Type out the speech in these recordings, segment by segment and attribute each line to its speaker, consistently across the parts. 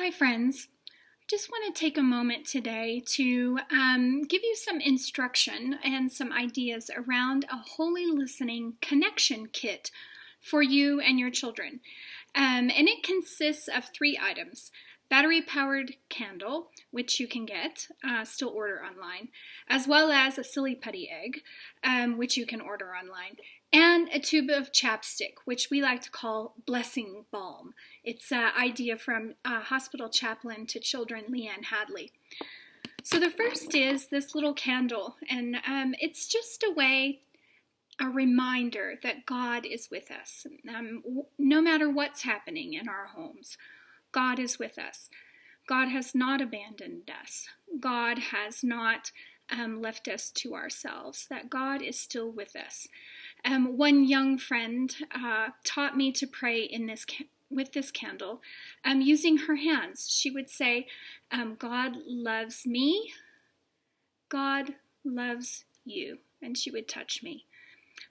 Speaker 1: Hi friends, I just want to take a moment today to give you some instruction and some ideas around a holy listening connection kit for you and your children. And it consists of 3 items: battery-powered candle, which you can get, still order online, as well as a silly putty egg, which you can order online, and a tube of chapstick, which we like to call blessing balm. It's an idea from hospital chaplain to children Leanne Hadley. So the first is this little candle, and it's just a reminder that God is with us. No matter what's happening in our homes, God is with us. God has not abandoned us. God has not left us to ourselves, that God is still with us. One young friend taught me to pray with this candle using her hands. She would say, God loves me, God loves you, and she would touch me.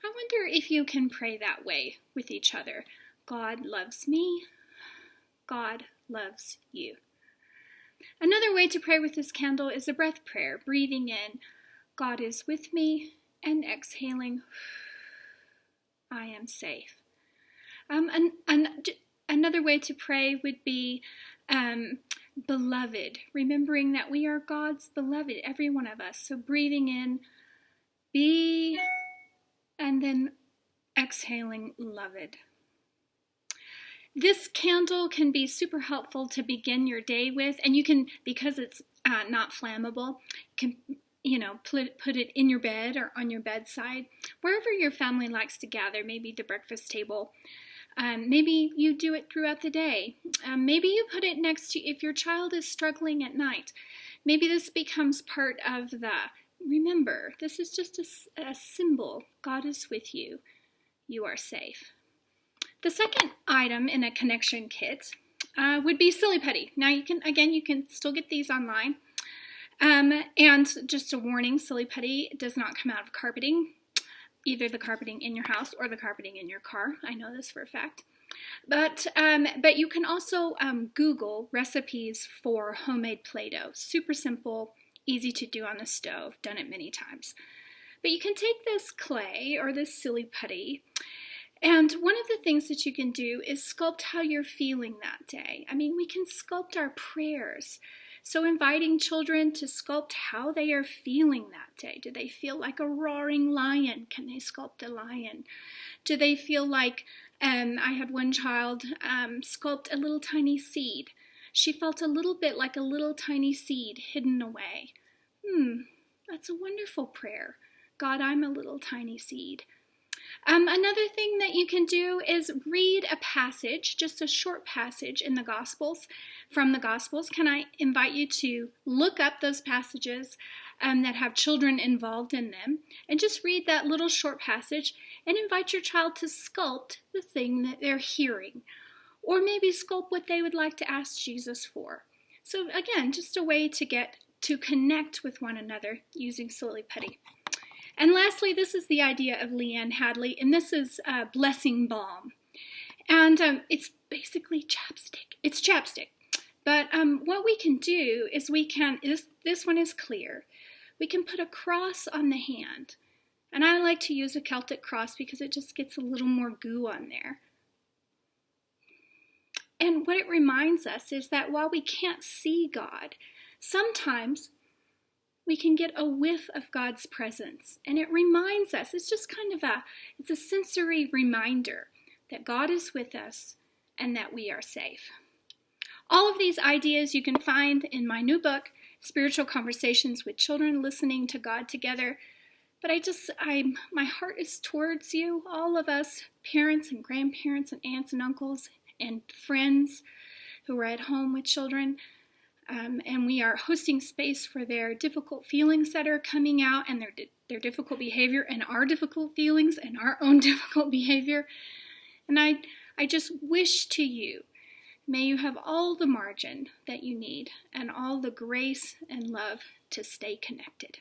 Speaker 1: I wonder if you can pray that way with each other. God loves me, God loves you. Another way to pray with this candle is a breath prayer, breathing in, God is with me, and exhaling, I am safe. Another way to pray would be beloved, remembering that we are God's beloved, every one of us. So breathing in, be, and then exhaling, loved. This candle can be super helpful to begin your day with, and you can, because it's not flammable, can put it in your bed or on your bedside, wherever your family likes to gather, maybe the breakfast table. Maybe you do it throughout the day. Maybe you put it next to, if your child is struggling at night, maybe this becomes part of remember, this is just a symbol. God is with you. You are safe. The second item in a connection kit would be silly putty. Now you can still get these online. And just a warning, silly putty does not come out of carpeting, either the carpeting in your house or the carpeting in your car. I know this for a fact. But you can also Google recipes for homemade Play-Doh. Super simple, easy to do on the stove, done it many times. But you can take this clay or this silly putty, and one of the things that you can do is sculpt how you're feeling that day. I mean, we can sculpt our prayers. So inviting children to sculpt how they are feeling that day. Do they feel like a roaring lion? Can they sculpt a lion? Do they feel like, I had one child sculpt a little tiny seed. She felt a little bit like a little tiny seed hidden away. That's a wonderful prayer. God, I'm a little tiny seed. Another thing that you can do is read a passage, just a short passage in the Gospels, from the Gospels. Can I invite you to look up those passages that have children involved in them, and just read that little short passage and invite your child to sculpt the thing that they're hearing, or maybe sculpt what they would like to ask Jesus for. So again, just a way to get to connect with one another using silly putty. And lastly, this is the idea of Leanne Hadley, and this is blessing balm. And it's basically chapstick. It's chapstick. But what we can do is this one is clear. We can put a cross on the hand. And I like to use a Celtic cross because it just gets a little more goo on there. And what it reminds us is that while we can't see God, sometimes we can get a whiff of God's presence. And it reminds us, it's just kind of it's a sensory reminder that God is with us and that we are safe. All of these ideas you can find in my new book, Spiritual Conversations with Children, Listening to God Together. But my heart is towards you, all of us, parents and grandparents and aunts and uncles and friends who are at home with children. And we are hosting space for their difficult feelings that are coming out, and their difficult behavior, and our difficult feelings, and our own difficult behavior. And I just wish to you, may you have all the margin that you need, and all the grace and love to stay connected.